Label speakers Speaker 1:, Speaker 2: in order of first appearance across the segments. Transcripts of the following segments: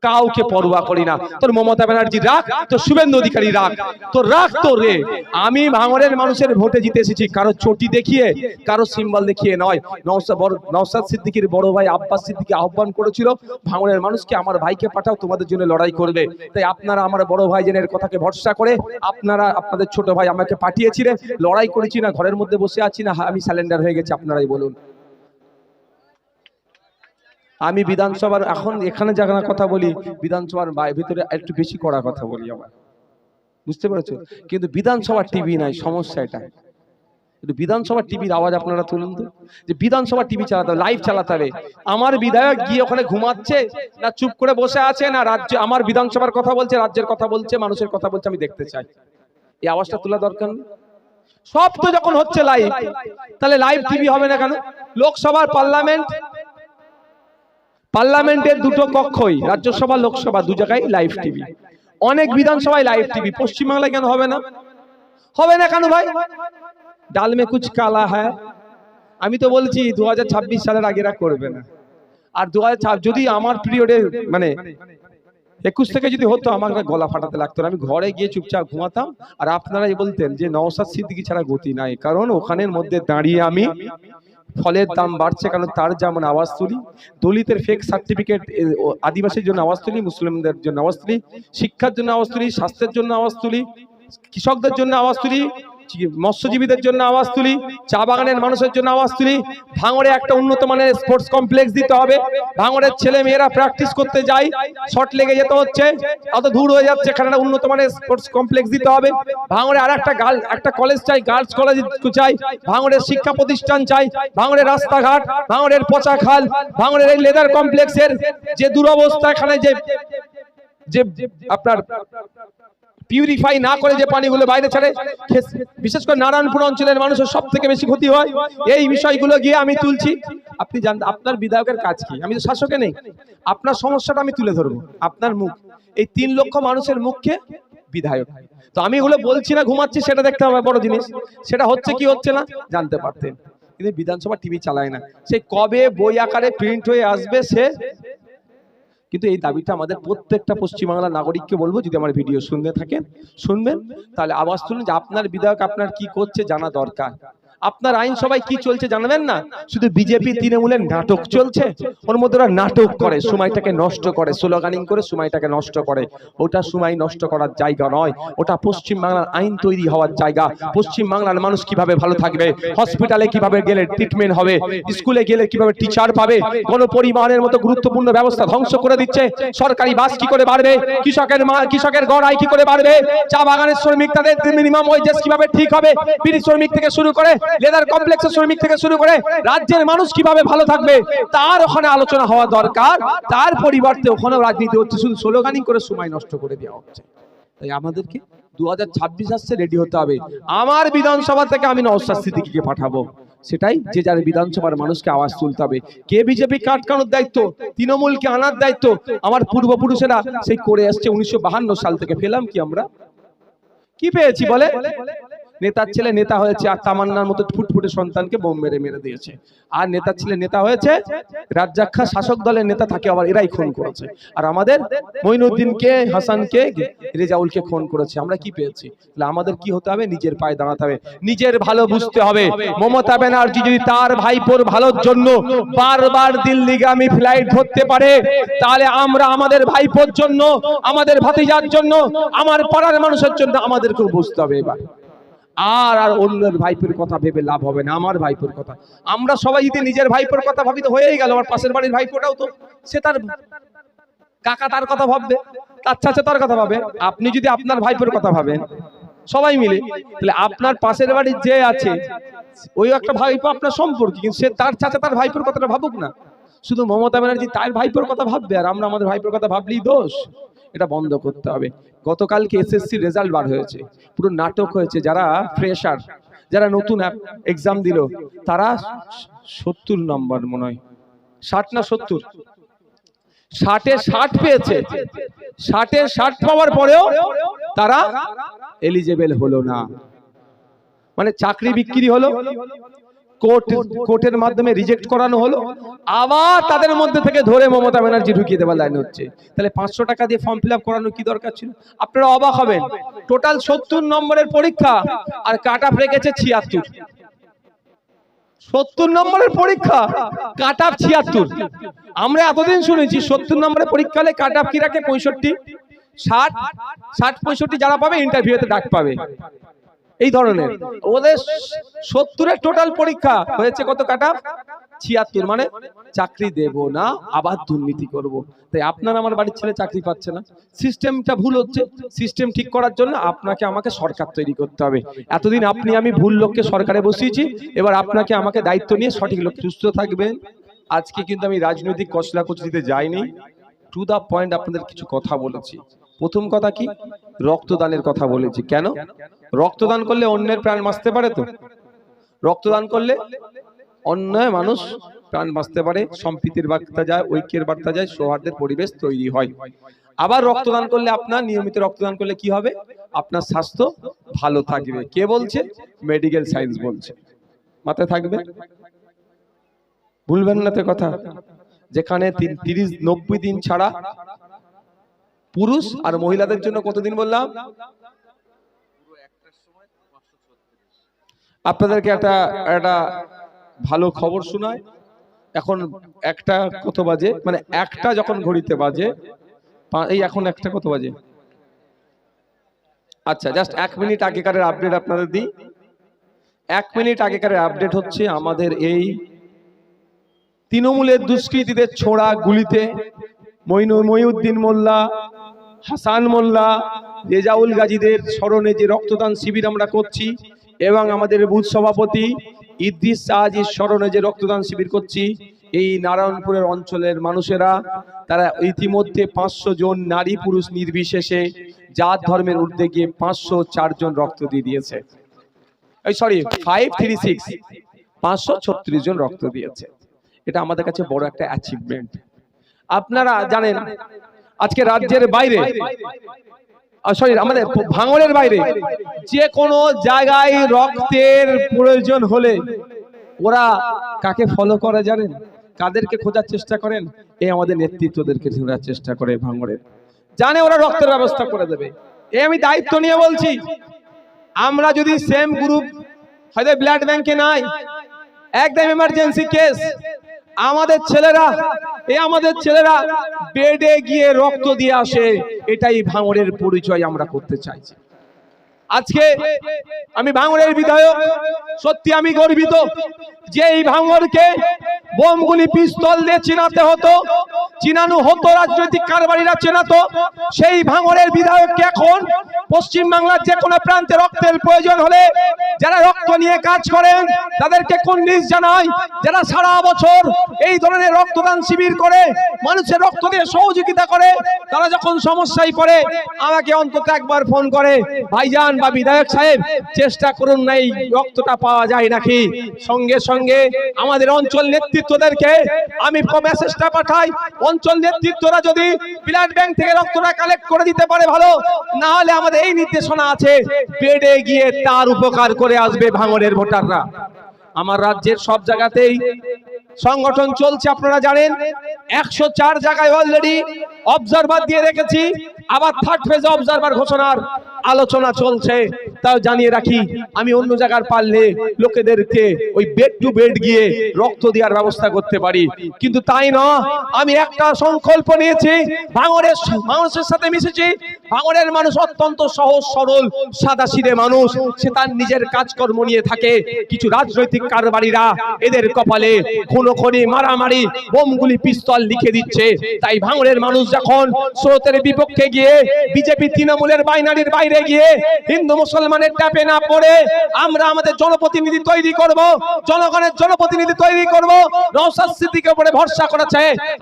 Speaker 1: কাউকে পরোয়া করি না। তোর মমতা ব্যানার্জি রাখ, তোর শুভেন্দু অধিকারী রাখ, তোর রাখ তো রে। আমি ভাঙড়ের মানুষের ভোটে জিতে এসেছি, কারো চটি দেখিয়ে, কারো সিম্বল দেখিয়ে নয়। নওশাদ সিদ্দিকীর বড় ভাই আব্বাস সিদ্দিকী আহ্বান করেছিল ভাঙড়ের মানুষকে, আমার ভাইকে পাঠাও, তোমাদের জন্য লড়াই করবে। তাই আপনারা আমার বড় ভাইজনের কথাকে ভরসা করে আপনারা আপনাদের ছোট ভাই আমাকে পাঠিয়েছিলেন। লড়াই করেছি না, ঘরের মধ্যে বসে আছি না, আমি স্যালেন্ডার হয়ে গেছি, আপনারাই বলুন। আমি বিধানসভার এখন এখানে যারা কথা বলি, বিধানসভার ভিতরে একটু বেশি কড়া কথা বলি আমার, বুঝতে পেরেছো? কিন্তু বিধানসভার টিভি নাই, সমস্যা এটা। বিধানসভার টিভির আওয়াজ আপনারা তুলুন তো, যে বিধানসভা টিভি চালাতে হবে, লাইভ চালাতে হবে। আমার বিধায়ক গিয়ে ওখানে ঘুমাচ্ছে না চুপ করে বসে আছে, না রাজ্য আমার বিধানসভার কথা বলছে, রাজ্যের কথা বলছে, মানুষের কথা বলছে, আমি দেখতে চাই। এই আওয়াজটা তোলা দরকার নেই। সব তো যখন হচ্ছে লাইভ, তাহলে লাইভ টিভি হবে না কেন? লোকসভার পার্লামেন্টের দুটো কক্ষই, রাজ্যসভা লোকসভা দু জায়গায় লাইভ টিভি, অনেক বিধানসভায় লাইভ টিভি। পশ্চিমবাংলায় কেন হবে না? হবে না কেন ভাই? ডাল মে কুছ কালা হ্যায়। আমি তো বলছি 2026 সালের আগেরা করবে না। আর 2026 যদি আমার পিরিয়ডে মানে 21 থেকে যদি হতো, আমার গলা ফাটাতে লাগতো না, আমি ঘরে গিয়ে চুপচাপ ঘুমাতাম। আর আপনারাই বলতেন যে নওশাদ সিদ্দিকী ছাড়া গতি নাই, কারণ ওখানের মধ্যে দাঁড়িয়ে আমি ফলের দাম বাড়ছে, কারণ তার যেমন আওয়াজ তুলি, দলিতের ফেক সার্টিফিকেট, আদিবাসীর জন্য আওয়াজ তুলি, মুসলিমদের জন্য আওয়াজ তুলি, শিক্ষার জন্য আওয়াজ তুলি, স্বাস্থ্যের জন্য আওয়াজ তুলি, কৃষকদের জন্য আওয়াজ তুলি, মৎস্যজীবীদের জন্য আওয়াজ তুলি, চা বাগানের মানুষের জন্য আওয়াজ তুলি। ভাঙড়ে একটা উন্নত মানের স্পোর্টস কমপ্লেক্স দিতে হবে। ভাঙড়ের ছেলে মেয়েরা প্র্যাকটিস করতে যায়, শর্ট লেগে যেতে হচ্ছে, অত দূর হয়ে যাচ্ছে, এখানে একটা উন্নত মানের স্পোর্টস কমপ্লেক্স দিতে হবে। ভাঙড়ে আর একটা কলেজ চাই, গার্লস কলেজ চাই, ভাঙড়ের শিক্ষা প্রতিষ্ঠান চাই, ভাঙড়ের রাস্তাঘাট, ভাঙড়ের পচা খাল, ভাঙড়ের এই লেদার কমপ্লেক্সের যে দুরবস্থা, এখানে যে আপনার পিউরিফাই না করে যে পানিগুলো বাইরে ছাড়ে, বিশেষ করে নারায়ণপুর অঞ্চলের মানুষের সব থেকে বেশি ক্ষতি হয়। এই বিষয়গুলো গিয়ে আমি তুলছি। আপনি জানেন আপনার বিধায়কের কাজ কি? আমি তো শাসকে নেই, আপনার সমস্যাটা আমি তুলে ধরবো, আপনার মুখ, এই 3 লক্ষ মানুষের মুখে বিধায়ক। তো আমি এগুলো বলছি না ঘুমাচ্ছি, সেটা দেখতে হবে বড় জিনিস। সেটা হচ্ছে কি হচ্ছে না জানতে পারতেন, কিন্তু বিধানসভা টিভি চালায় না। সে কবে বই আকারে প্রিন্ট হয়ে আসবে সে, কিন্তু এই দাবিটা আমাদের প্রত্যেকটা পশ্চিমবাংলার নাগরিককে বলবো, যদি আমার ভিডিও শুনতে থাকেন, শুনবেন, তাহলে আওয়াজ তুলুন যে আপনার বিধায়ক আপনার কি করছে জানা দরকার। আপনার আইনসভায় কি চলছে জানবেন না, শুধু বিজেপি তৃণমূলের নাটক চলছে, ওর মধ্যে ওরা নাটক করে, সময়টাকে নষ্ট করে, স্লোগানিং করে সময়টাকে নষ্ট করে। ওটা সময় নষ্ট করার জায়গা নয়, ওটা পশ্চিমবাংলার আইন তৈরি হওয়ার জায়গা। পশ্চিমবাংলার মানুষ কিভাবে ভালো থাকবে, হসপিটালে কিভাবে গেলে ট্রিটমেন্ট হবে, স্কুলে গেলে কিভাবে টিচার পাবে, গণপরিবহনের মতো গুরুত্বপূর্ণ ব্যবস্থা ধ্বংস করে দিচ্ছে। সরকারি বাস কি করে বাড়বে, কৃষকের গড় আয় কি করে বাড়বে, চা বাগানের শ্রমিক তাদের মিনিমাম ওয়েজেস কিভাবে ঠিক হবে, বিড়ি শ্রমিক থেকে শুরু করে লেদার কমপ্লেক্সের শ্রমিক থেকে শুরু করে রাজ্যের মানুষ কিভাবে ভালো থাকবে, তার ওখানে আলোচনা হওয়া দরকার। তার পরিবর্তে ওখানেও রাজনীতি হচ্ছে, শুধু স্লোগানিং করে সময় নষ্ট করে দেওয়া হচ্ছে। তাই আমাদেরকে 2026 আসছে, রেডি হতে হবে। আমার বিধানসভা থেকে আমি নওশাদ সিদ্দিকীকে পাঠাবো, সেটাই যে যার বিধানসভার মানুষকে আওয়াজ তুলতে হবে। কে বিজেপি কাটকানোর দায়িত্ব, তৃণমূলকে আনার দায়িত্ব আমার পূর্বপুরুষেরা সেই করে আসছে। 1952 সাল থেকে পেলাম কি আমরা, কি পেয়েছি বলে? নেতার ছেলে নেতা হয়েছে, আর তামান্নার মতো ফুটফুটে সন্তানকে বোম মেরে দিয়েছে। আর নেতার ছেলে নেতা হয়েছে, রাজ্জাক খাঁ শাসক দলের নেতা, তাকে আবার এরাই খুন করেছে। আর আমাদের মঈনুদ্দিনকে, হাসানকে, রেজাউলকে খুন করেছে। আমরা কি পেয়েছি? তাহলে আমাদের কি হতে হবে? নিজের পায়ে দাঁড়াতে হবে, নিজের ভালো বুঝতে হবে। মমতা ব্যানার্জি যদি তার ভাইপোর ভালোর জন্য বারবার দিল্লিগামী ফ্লাইট ধরতে পারে, তাহলে আমরা আমাদের ভাইপোর জন্য, আমাদের ভাতিজার জন্য, আমার পাড়ার মানুষের জন্য আমাদেরকেও বুঝতে হবে। এবার আর অন্যের ভাইপোর কথা ভেবে লাভ হবে না, আমার ভাইপোর কথা। আমরা সবাই যদি নিজের ভাইপোর কথা ভাবি তো হয়েই গেল। আমার পাশের বাড়ির ভাইপোটাও তো সে তার কাকা তার কথা ভাববে, তার চাচা তার কথা ভাবে। আপনি যদি আপনার ভাইপোর কথা ভাবেন সবাই মিলে, তাহলে আপনার পাশের বাড়ির যে আছে ওই একটা ভাইপো আপনার সম্পর্কে, কিন্তু সে তার চাচা তার ভাইপোর কথাটা ভাবুক না। শুধু মমতা ব্যানার্জি তার ভাইপোর কথা ভাববে আর আমরা আমাদের ভাইপোর কথা ভাবলেই দোষ। এটা বন্ধ করতে হবে। গতকালকে এসএসসি রেজাল্ট বার হয়েছে, পুরো নাটক হয়েছে। যারা ফ্রেশার, যারা নতুন এক্সাম দিল, তারা 70 নম্বর মনে হয়, 60 না 70, 60-এ 60 পেয়েছে। 60-এ 60 পাওয়ার পরেও তারা এলিজেবল হলো না, মানে চাকরি বিক্রি হলো। কোর্টের মাধ্যমে রিজেক্ট করানো হলো, আবার তাদের মধ্যে থেকে ধরে মমতা ব্যানার্জি ঢুকিয়ে দেওয়ার লাইন হচ্ছে। তাহলে 500 টাকা দিয়ে ফর্ম ফিল আপ করানোর কি দরকার ছিল? আপনারা অবাক হবেন, টোটাল 70 নম্বরের পরীক্ষা আর কাট অফ রেখেছে 76। 70 নম্বরের পরীক্ষা, কাট অফ 76। আমরা এতদিন শুনেছি 70 নম্বরের পরীক্ষা হলে কাট অফ কি রাখে 65, 60, 65 যারা পাবে ইন্টারভিউতে ডাক পাবে, এই ধরনের। ওদের 70-এর টোটাল পরীক্ষা হয়েছে কত? Cut off 76। মানে চাকরি দেব না, আবার দুর্নীতি করব। তাই আপনার আমার বাড়ির ছেলে চাকরি পাচ্ছে না, সিস্টেমটা ভুল হচ্ছে। সিস্টেম ঠিক করার জন্য আপনাকে আমাকে সরকার তৈরি করতে হবে। এতদিন আপনি আমি ভুল লোককে সরকারে বসিয়েছি, এবার আপনাকে আমাকে দায়িত্ব নিয়ে সঠিক লোক। সুস্থ থাকবেন। আজকে কিন্তু আমি রাজনৈতিক কচলাকচলিতে যাইনি, টু দা পয়েন্ট আপনাদের কিছু কথা বলেছি। প্রথম কথা কি? রক্তদানের কথা বলেছি। কেন? রক্তদান করলে অন্যের প্রাণ বাঁচতে পারে। তো রক্তদান করলে অন্য মানুষ প্রাণ বাঁচতে পারে, সম্প্রীতির বার্তা যায়, ঐক্যের বার্তা যায়, সৌহার্দ্যের পরিবেশ তৈরি হয়। আবার রক্তদান করলে আপনার নিয়মিত রক্তদান করলে কি হবে? আপনার স্বাস্থ্য ভালো থাকবে। কে বলছে? মেডিকেল সায়েন্স বলছে। মাথায় থাকবে, ভুলবেন না তো কথা। যেখানে 30-90 দিন ছাড়া পুরুষ আর মহিলাদের জন্য কতদিন বললাম? আপনাদেরকে একটা ভালো খবর শোনায়। এখন একটা কত বাজে, মানে একটা যখন ঘড়িতে বাজে, এই এখন একটা কত বাজে? আচ্ছা, জাস্ট 1 মিনিট আগেকারের আপডেট আপনাদের দিই। 1 মিনিট আগেকারের আপডেট হচ্ছে, আমাদের এই তৃণমূলের দুষ্কৃতীদের ছোড়া গুলিতে মহিউদ্দিন মোল্লা, হাসান মোল্লা, রেজাউল গাজীদের স্মরণে যে রক্তদান শিবির আমরা করছি, এবং আমাদের বুথ সভাপতি ইদ্রিস শাহজির স্মরণে যে রক্তদান শিবির করছি, এই নারায়ণপুরের অঞ্চলের মানুষেরা তারা ইতিমধ্যে 500 জন নারী পুরুষ নির্বিশেষে জাত ধর্মের ঊর্ধ্বে গিয়ে 504 জন রক্ত দিয়ে দিয়েছে। 536 জন রক্ত দিয়েছে। এটা আমাদের কাছে বড় একটা অ্যাচিভমেন্ট। আপনারা জানেন আজকে রাজ্যের বাইরে, আমাদের ভাঙড়ের বাইরে যে কোনো জায়গায় রক্তের প্রয়োজন হলে ওরা কাকে ফলো করে জানেন? কাদেরকে খোঁজার চেষ্টা করেন? এই আমাদের নেতৃত্বদেরকে খোঁজার চেষ্টা করে। ভাঙড়ের জানে ওরা রক্তের ব্যবস্থা করে দেবে। এই আমি দায়িত্ব নিয়ে বলছি। আমরা যদি সেম গ্রুপ হয়তো ব্লাড ব্যাংকে নাই, একদম এমার্জেন্সি কেস, আমাদের ছেলেরা বেডে গিয়ে রক্ত দিয়ে আসে। এটাই ভাঙড়ের পরিচয় আমরা করতে চাইছি। আজকে আমি ভাঙড়ের বিধায়ক, সত্যি আমি গর্বিত যে এই ভাঙড়কে বোমগুলি পিস্তল দিয়ে চিনাতে হতো, চিনানো হতো, রাজনৈতিক কারবারিরা চেনাতো। সেই ভাঙড়ের বিধায়ককে এখন পশ্চিম বাংলার যে কোনো প্রান্তে রক্তের প্রয়োজন হলে যারা রক্ত নিয়ে কাজ করেন তাদেরকে কুর্নিশ জানাই। যারা সারা বছর এই ধরনের রক্তদান শিবির করে মানুষের রক্ত দিয়ে সহযোগিতা করে, তারা যখন সমস্যায় পড়ে আমাকে অন্তত একবার ফোন করে, ভাইজান বা বিধায়ক সাহেব চেষ্টা করুন না এই রক্তটা পাওয়া যায় নাকি। সঙ্গে সঙ্গে আমাদের অঞ্চল নেতৃত্বদেরকে আমি মেসেজটা পাঠাই, অঞ্চল নেতৃত্বরা যদি ব্লাড ব্যাংক থেকে রক্তটা কালেক্ট করে দিতে পারে ভালো, না হলে আমাদের এই নির্দেশনা আছে বেডে গিয়ে তার উপকার করে আসবে ভাঙড়ের ভোটাররা। আমার রাজ্যের সব জায়গাতেই সংগঠন চলছে, আপনারা জানেন। 104 জায়গায় অলরেডি অবজারভার দিয়ে রেখেছি, আবার থার্ড ফেজে অবজারভার ঘোষণার আলোচনা চলছে। তাও জানিয়ে রাখি, আমি অন্য জায়গার পারলে লোকেদেরকে ওই বেড টু বেড গিয়ে রক্ত দেওয়ার ব্যবস্থা করতে পারি, কিন্তু তাই না। আমি একটা সংকল্প নিয়েছি, ভাঙড়ের মানুষের সাথে মিশেছি। ভাঙড়ের মানুষ অত্যন্ত সহজ সরল সাদাসিধে মানুষ, সে তার নিজের কাজকর্ম নিয়ে থাকে। কিছু রাজনৈতিক কারবারিরা এদের কপালে খুনোখুনি, মারামারি, বোমগুলি, পিস্তল লিখে দিচ্ছে। তাই ভাঙড়ের মানুষ যখন স্রোতের বিপক্ষে গিয়ে বিজেপি তৃণমূলের বাইনারির বাইরে গিয়ে হিন্দু মুসলমানের ট্যাপে না পড়ে আমরা আমাদের জনপ্রতিনিধি তৈরি করব, জনগণের জনপ্রতিনিধি তৈরি করব। নওশাদ সিদ্দিকের উপরে ভরসা করেছে,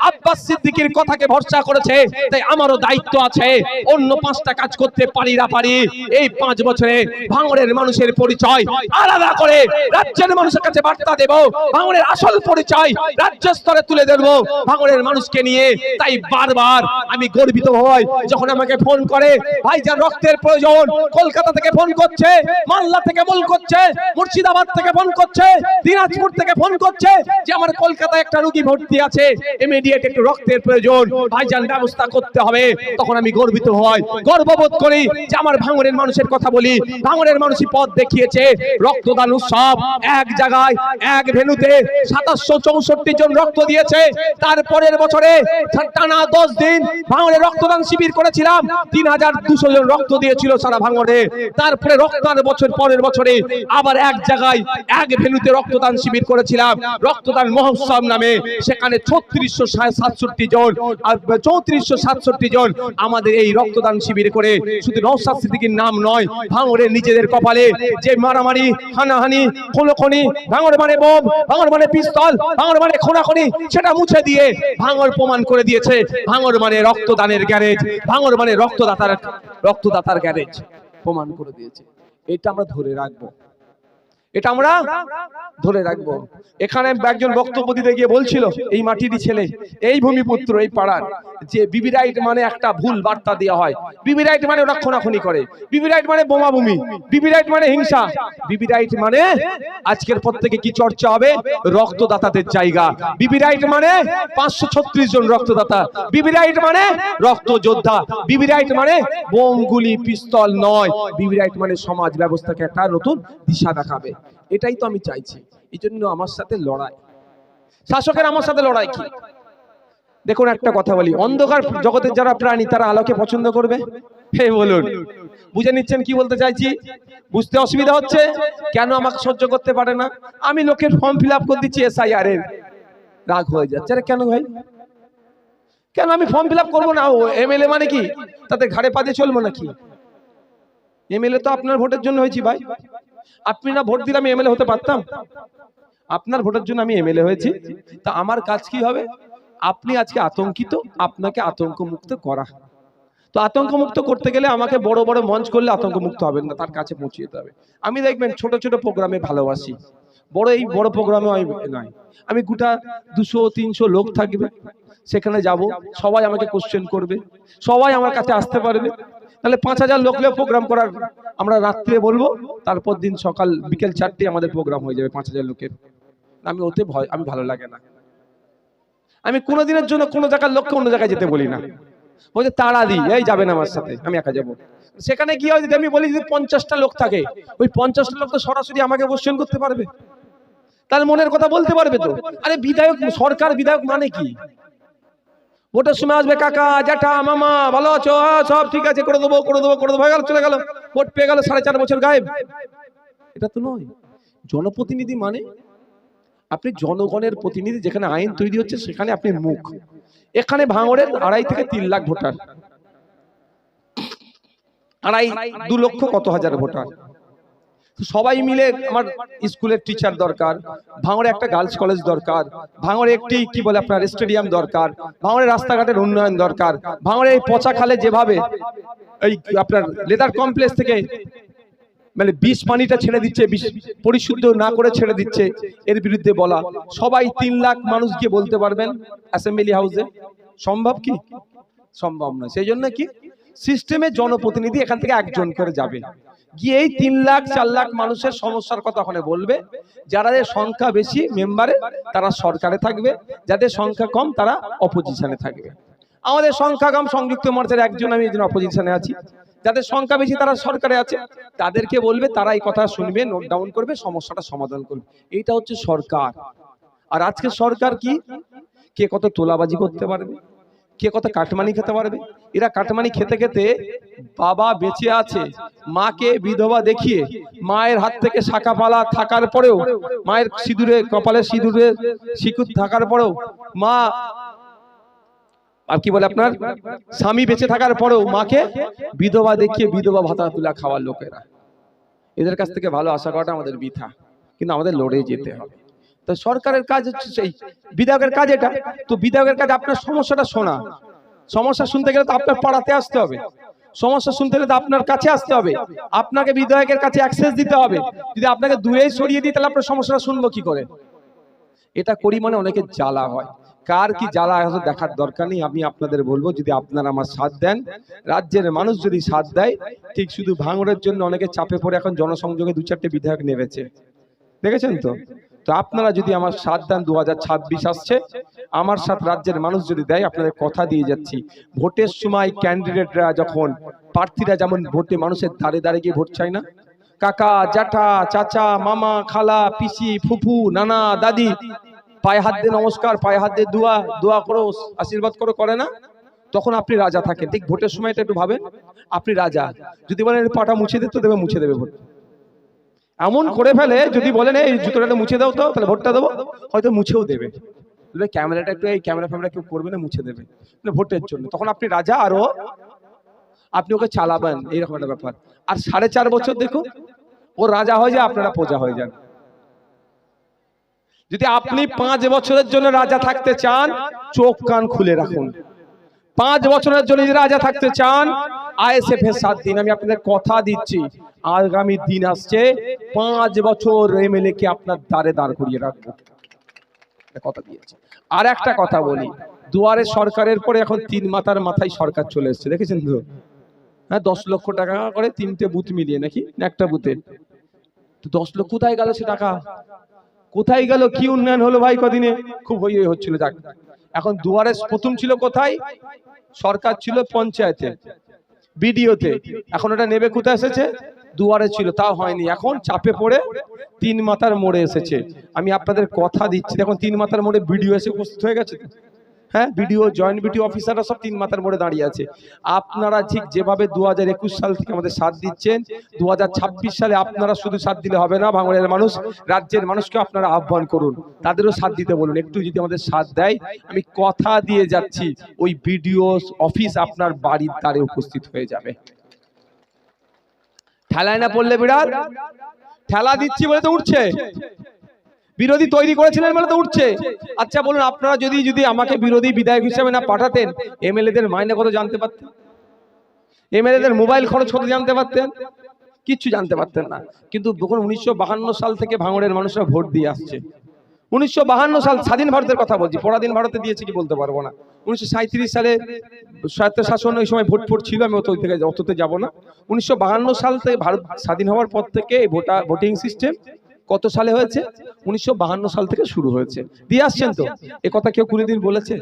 Speaker 1: আব্বাস সিদ্দিকীর কথাকে ভরসা করেছে, তাই আমারও দায়িত্ব আছে। অন্য 5টা কাজ করতে পারি না পারি, এই 5 বছরে ভাঙড়ের মানুষের পরিচয় আলাদা করে রাজ্যের মানুষের কাছে বার্তা দেব। ভাঙড়ের আসল পরিচয় রাজ্য স্তরে তুলে ধরব ভাঙড়ের মানুষকে নিয়ে। তাই বারবার আমি গর্বিত হই যখন আমাকে ফোন করে, ভাইজান রক্তের প্রয়োজন, কলকাতা থেকে ফোন করছে, মালদা থেকে ফোন করছে, মুর্শিদাবাদ থেকে ফোন করছে, দিনাজপুর থেকে ফোন করছে যে আমার কলকাতায় একটা রোগী ভর্তি আছে, ইমিডিয়েট একটু রক্তের প্রয়োজন, ভাইজান ব্যবস্থা করতে হবে। তখন আমি গর্বিত হই, গর্ববোধ করি যে আমার ভাঙড়ের মানুষের কথা বলি। ভাঙড়ের মানুষই পথ দেখিয়েছে। রক্তদান উৎসব এক জায়গায় এক ভেন্যুতে 2764 জন রক্ত দিয়েছে। তারপরের বছরে টানা 10 দিন ভাঙড়ে রক্তদান শিবির করেছিলাম, 3200 জন রক্ত দিয়েছিল সারা ভাঙড়ে। তারপরে রক্তদান বছর পরের বছরে আবার এক জায়গায় এক ভেন্যুতে রক্তদান শিবির করেছিলাম, রক্তদান মহোৎসব নামে। সেখানে 3667 জন আর 3467 জন আমাদের এই রক্তদান শিবির করে শুধু নওশাদ সিদ্দিকীর নাম নয়, ভাঙড়ের নিজেদের কপালে যে মারামারি, হানাহানি, খুনোখুনি, ভাঙড় মানে বোম, ভাঙড় মানে পিস্তল, ভাঙড় মানে খুনাখুনি, সেটা মুছে দিয়ে ভাঙড় প্রমাণ করে দিয়েছে ভাঙড় মানে রক্তদানের গ্যারেজ, ভাঙড় মানে রক্তদাতার গ্যারেজ প্রমাণ করে দিয়েছে। এটা আমরা ধরে রাখবো, এটা আমরা ধরে রাখবো। এখানে একজন বক্তব্য দিতে গিয়ে বলছিল এই মাটিরই ছেলে, এই ভূমিপুত্র, এই পাড়ার, যে বিবি রাইট মানে একটা ভুল বার্তা দেওয়া হয়। বিবি রাইট মানে ওরা খুনাখুনি করে, বিবি রাইট মানে বোমাবুমি, বিবি রাইট মানে হিংসা, বিবি রাইট মানে আজকের পর থেকে কি চর্চা হবে, রক্তদাতাদের জায়গা। বিবি রাইট মানে 536 জন রক্তদাতা, বিবি রাইট মানে রক্ত যোদ্ধা, বিবি রাইট মানে বোম গুলি পিস্তল নয়, বিবি রাইট মানে সমাজ ব্যবস্থাকে একটা নতুন দিশা দেখাবে। এটাই তো আমি চাইছি। এই জন্য আমার সাথে লড়াই, শাসকের আমার সাথে লড়াই কি? দেখুন একটা কথা বলি, অন্ধকার জগতের যারা প্রাণী তারা আলোকে পছন্দ করবে? হে বলুন, বুঝে নিচ্ছেন কি বলতে চাইছি? বুঝতে অসুবিধা হচ্ছে? কেন আমাকে সহ্য করতে পারে না? আমি লোকের ফর্ম ফিল আপ করে দিচ্ছি SIR এর, রাগ হয়ে যাচ্ছে। আরে কেন ভাই, কেন আমি ফর্ম ফিল আপ করবো না? MLA মানে কি তাদের ঘাড়ে পা দিয়ে চলবো নাকি? MLA তো আপনার ভোটের জন্য হয়েছি ভাই। আপনি না ভোট দিলে আমি MLA হতে পারতাম? আপনার ভোটের জন্য আমি MLA হয়েছি। তা আমার কাজ কি হবে? আপনি আজকে আতঙ্কিত, আপনাকে আতঙ্ক মুক্ত করা। তো আতঙ্ক মুক্ত করতে গেলে আমাকে বড় বড় মঞ্চ করলে আতঙ্ক মুক্ত হবেন না, তার কাছে পৌঁছে যেতে হবে। আমি দেখবেন ছোট ছোট প্রোগ্রামে ভালোবাসি, এই বড় প্রোগ্রামে নয়। আমি গোটা 200-300 লোক থাকবে, সেখানে যাব, সবাই আমাকে কোশ্চেন করবে, সবাই আমার কাছে আসতে পারবে। তাহলে 5000 লোকলেও প্রোগ্রাম করার আমরা রাত্রে বলবো, তারপর দিন সকাল বিকেল 4টে আমাদের প্রোগ্রাম হয়ে যাবে 5000 লোকের। আমি ওতে ভয়, আমি ভালো লাগে না। আমি কোনোদিনের জন্য কোনো জায়গার লোককে অন্য জায়গায় যেতে বলি না, বলছে তাড়া দিই, এই যাবেন আমার সাথে, আমি একা যাবো। সেখানে কি হয়, যদি আমি বলি যদি 50টা লোক থাকে, ওই 50টা লোক তো সরাসরি আমাকে কোশ্চেন করতে পারবে, তার মনের কথা বলতে পারবে তো। আরে বিধায়ক, সরকার বিধায়ক মানে কি? ভোটের সময় আসবে, কাকা জ্যাঠা মামা ভালো আছো, সব ঠিক আছে, করে দেবো হয়ে গেল, চলে গেল, ভোট পেয়ে গেল, 4.5 বছর গায়েব। এটা তো নয়। জনপ্রতিনিধি মানে আপনি জনগণের প্রতিনিধি, যেখানে আইন তৈরি হচ্ছে সেখানে আপনি মুখ। এখানে ভাঙড়ের 2.5 থেকে 3 লাখ ভোটার, 2 লক্ষ কত হাজার ভোটার। সবাই মিলে আমার স্কুলের টিচার দরকার, ভাঙড়ে একটা গার্লস কলেজ দরকার, ভাঙড়ে একটি কি বলে আপনার স্টেডিয়াম দরকার, ভাঙড়ে রাস্তাঘাটের উন্নয়ন দরকার, ভাঙড়ে এই পচা খালে যেভাবে এই আপনার লেদার কমপ্লেক্স থেকে মানে বিষ পানিটা ছেড়ে দিচ্ছে, পরিশুদ্ধ না করে ছেড়ে দিচ্ছে, এর বিরুদ্ধে বলা। সবাই 3 লাখ মানুষ গিয়ে বলতে পারবেন অ্যাসেম্বলি হাউসে? সম্ভব কি? সম্ভব নয়। সেই জন্য কি সিস্টেমে জনপ্রতিনিধি এখান থেকে একজন করে যাবে, গিয়ে এই 3 লাখ 4 লাখ মানুষের সমস্যার কথা ওখানে বলবে। যাদের সংখ্যা বেশি মেম্বারে তারা সরকারে থাকবে, যাদের সংখ্যা কম তারা অপোজিশনে থাকবে। আমাদের সংখ্যা কম, সংযুক্ত মোর্চার একজন, আমি একজন অপোজিশনে আছি। যাদের সংখ্যা বেশি তারা সরকারে আছে, তাদেরকে বলবে, তারা এই কথা শুনবে, নোট ডাউন করবে, সমস্যাটা সমাধান করবে। এইটা হচ্ছে সরকার। আর আজকে সরকার কি, কে কত তোলাবাজি করতে পারবে, কে কত কাটমানি খেতে পারবে। এরা কাটমানি খেতে খেতে বাবা বেঁচে আছে, মাকে বিধবা দেখিয়ে, মায়ের হাত থেকে শাখা পালা থাকার পরেও, মায়ের সিঁদুরে কপালে সিঁদুরে সিঁদুর থাকার পরেও, মা আর কি বলে আপনার স্বামী বেঁচে থাকার পরেও মাকে বিধবা দেখিয়ে বিধবা ভাতা তুলা খাওয়ার লোকেরা। এদের কাছ থেকে ভালো আশা করাটা আমাদের বৃথা, কিন্তু আমাদের লড়ে যেতে হবে। তো সরকারের কাজ হচ্ছে সেই, বিধায়কের কাজ এটা। তো বিধায়কের কাজ আপনার সমস্যাটা শোনা। সমস্যা শুনতে গেলে তো আপনার পাড়াতে আসতে হবে, সমস্যা শুনতে গেলে তো আপনার কাছে আসতে হবে, আপনাকে বিধায়কের কাছে অ্যাক্সেস দিতে হবে। যদি আপনাকে দূরে সরিয়ে দিই তাহলে আপনার সমস্যাটা শুনবো কি করে? এটা করি মানে অনেকে জ্বালা হয়। কার কি জ্বালা আছে দেখার দরকার নেই। আমি আপনাদের বলবো, যদি আপনারা আমার সাথ দেন, রাজ্যের মানুষ যদি সাথ দেয়, ঠিক শুধু ভাঙড়ের জন্য অনেকে চাপে পড়ে এখন জনসংযোগে 2-4টে বিধায়ক নেমেছে, দেখেছেন তো। তো আপনারা যদি আমার সাথ দেন, 2026 আসছে, আমার সাথ রাজ্যের মানুষ যদি দেয়, আপনাদের কথা দিয়ে যাচ্ছি, ভোটের সময় ক্যান্ডিডেটরা যখন, প্রার্থীরা যেমন ভোটে মানুষের দাঁড়ে দাঁড়িয়ে গিয়ে ভোট চায় না, কাকা জ্যাঠা চাচা মামা খালা পিসি ফুফু নানা দাদি পায়ে হাত দিয়ে নমস্কার, পায়ে হাত দিয়ে দোয়া করো, আশীর্বাদ করো, করে না? তখন আপনি রাজা থাকেন। ঠিক ভোটের সময়টা একটু ভাবেন, আপনি রাজা। যদি বলেন পাটা মুছে দিতে দেবে, মুছে দেবে ভোট। এমন করে ফেলে, যদি বলেন এই জুতোটা মুছে দাও তো, তাহলে ভোটটা দেবো, হয়তো মুছেও দেবে। ক্যামেরাটা একটু, এই ক্যামেরা ফ্যামেরা কেউ করবে না, মুছে দেবে ভোটের জন্য। তখন আপনি রাজা, আরো আপনি ওকে চালাবেন, এইরকম একটা ব্যাপার। আর 4.5 বছর দেখুন, ও রাজা হয়ে যায়, আপনারা প্রজা হয়ে যান। যদি আপনি 5 বছরের জন্য রাজা থাকতে চান, চোখ কান খুলে রাখুন। 5 বছরের জন্য যদি রাজা থাকতে চান, আইএসএফ এর 7 দিন, আমি আপনাদের কথা দিচ্ছি, আগামী দিন আসছে 5 বছর এমএলএ কে আপনার দ্বারে দাঁড় করিয়ে রাখবো, কথা দিয়েছি। আর একটা কথা বলি, দুয়ারে সরকারের পরে এখন 3 মাথার মাথায় সরকার চলে এসেছে, দেখেছেন তো? হ্যাঁ, 10 লক্ষ টাকা করে 3টে বুথ মিলিয়ে, নাকি একটা বুথে। তো 10 লক্ষ কোথায় গেল? সে টাকা কোথায় গেল? কি উন্নয়ন হলো ভাই কদিনে? খুব হই হচ্ছিল। যাক, এখন দুয়ারে প্রথম ছিল কোথায়? সরকার ছিল পঞ্চায়েতে, বিডিওতে। এখন ওটা নেবে কোথায় এসেছে? দুয়ারে ছিল, তাও হয়নি। এখন চাপে পড়ে 3 মাথার মোড়ে এসেছে। আমি আপনাদের কথা দিচ্ছি, দেখুন 3 মাথার মোড়ে বিডিও এসে উপস্থিত হয়ে গেছে। হ্যাঁ, বিডিও, জয়েন্ট বিডিও অফিসাররা সব 3 মাথার মোড়ে দাঁড়িয়ে আছে। আপনারা ঠিক যেভাবে 2021 সাল থেকে আমাদের সাথ দিচ্ছেন, 2026 সালে আপনারা শুধু সাথ দিলে হবে না, ভাঙড়ের মানুষ, রাজ্যের মানুষকে আপনারা আহ্বান করুন, তাদেরও সাথ দিতে বলুন। একটু যদি আমাদের সাথ দেয়, আমি কথা দিয়ে যাচ্ছি, ওই বিডিও অফিস আপনার বাড়ির দ্বারে উপস্থিত হয়ে যাবে। ঠেলায় না পড়লে বিড়াল, ঠেলা দিচ্ছি বলে তো উঠছে, বিরোধী তৈরি করেছিলেন বলে তো উঠছে। আচ্ছা বলুন, আপনারা যদি আমাকে বিরোধী বিধায়ক হিসেবে না পাঠাতেন, এমএলএদের মাইনে কত জানতে পারতেন? এমএলএদের মোবাইল খরচ কত জানতে পারতেন? কিচ্ছু জানতে পারতেন না। কিন্তু যখন 1952 সাল থেকে ভাঙড়ের মানুষরা ভোট দিয়ে আসছে, 1952 সাল স্বাধীন ভারতের কথা বলছি, পরাধীন ভারতে দিয়েছে কি বলতে পারবো না। 1937 সালে স্বায়ত্ত শাসন, ওই সময় ভোট ছিল, আমি অততে যাব না। 1952 সাল থেকে ভারত স্বাধীন হওয়ার পর থেকে ভোটিং সিস্টেম কত সালে হয়েছে? 1952 সাল থেকে শুরু হয়েছে, দিয়ে আসছেন তো। এ কথা কেউ কোনোদিন বলেছে?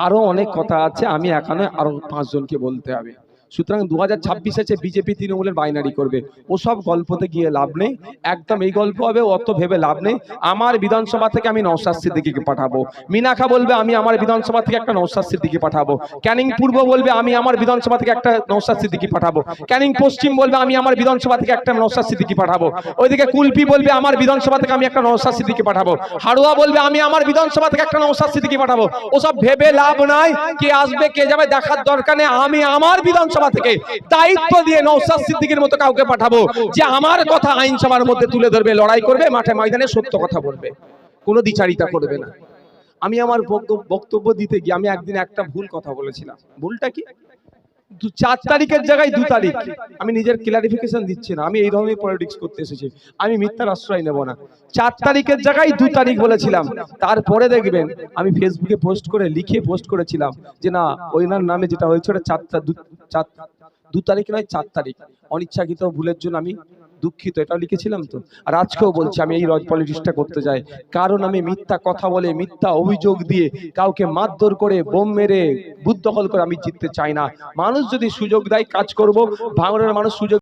Speaker 1: আরো অনেক কথা আছে, আমি এখানে আরো 5 জনকে বলতে হবে। সুতরাং 2026 আছে, বিজেপি তৃণমূলের বাইনারি করবে, ওসব গল্পতে গিয়ে লাভ নেই। একদম এই গল্প হবে, অত ভেবে লাভ নেই। আমার বিধানসভা থেকে আমি নওশাদ সিদ্দিকীকে পাঠাবো। মিনাখা বলবে আমি আমার বিধানসভা থেকে একটা নওশাদ সিদ্দিকী পাঠাবো। ক্যানিং পূর্ব বলবে আমি আমার বিধানসভা থেকে একটা নওশাদ সিদ্দিকী পাঠাবো। ক্যানিং পশ্চিম বলবে আমি আমার বিধানসভা থেকে একটা নওশাদ সিদ্দিকী পাঠাবো। ওইদিকে কুলপি বলবে আমার বিধানসভা থেকে আমি একটা নওশাদ সিদ্দিকী পাঠাবো। হাড়ুয়া বলবে আমি আমার বিধানসভা থেকে একটা নওশাদ সিদ্দিকী পাঠাবো। ওসব ভেবে লাভ নাই, কে আসবে কে যাবে দেখার দরকার নেই। আমি আমার বিধানসভা থেকে দায়িত্ব দিয়ে নওশাদ সিদ্দিকীর মতো কাউকে পাঠাবো, যে আমার কথা আইনসভার মধ্যে তুলে ধরবে, লড়াই করবে, মাঠে ময়দানে সত্য কথা বলবে, কোনো দ্বিচারিতা করবে না। আমি আমার বক্তব্য দিতে গিয়ে আমি একদিন একটা ভুল কথা বলেছিলাম। ভুলটা কি? 4 তারিখের জায়গায় 2 তারিখ। আমি নিজের ক্লারিফিকেশন দিচ্ছি না, আমি এই ধরনের পলিটিক্স করতে এসেছি, আমি মিথ্যার আশ্রয় নেব না। 4 তারিখের জায়গায় 2 তারিখ বলেছিলাম। তারপরে দেখবেন আমি ফেসবুকে পোস্ট করে, লিখে পোস্ট করেছিলাম যে না, ওইনার নামে যেটা হয়েছে ওটা 2 তারিখ নয়, 4 তারিখ। অনিচ্ছাকৃত ভুলের জন্য আমি দুঃখিত, এটা লিখেছিলাম তো। আর আজকেও বলছি, আমি এই পলিটিক্সটা করতে যাই কারণ আমি মিথ্যা কথা বলে, মিথ্যা অভিযোগ দিয়ে, কাউকে মারধর করে, বোম মেরে, বুথ দখল করে আমি জিততে চাই না। মানুষ যদি সুযোগ দেয় কাজ করব, ভাঙড়ের মানুষ সুযোগ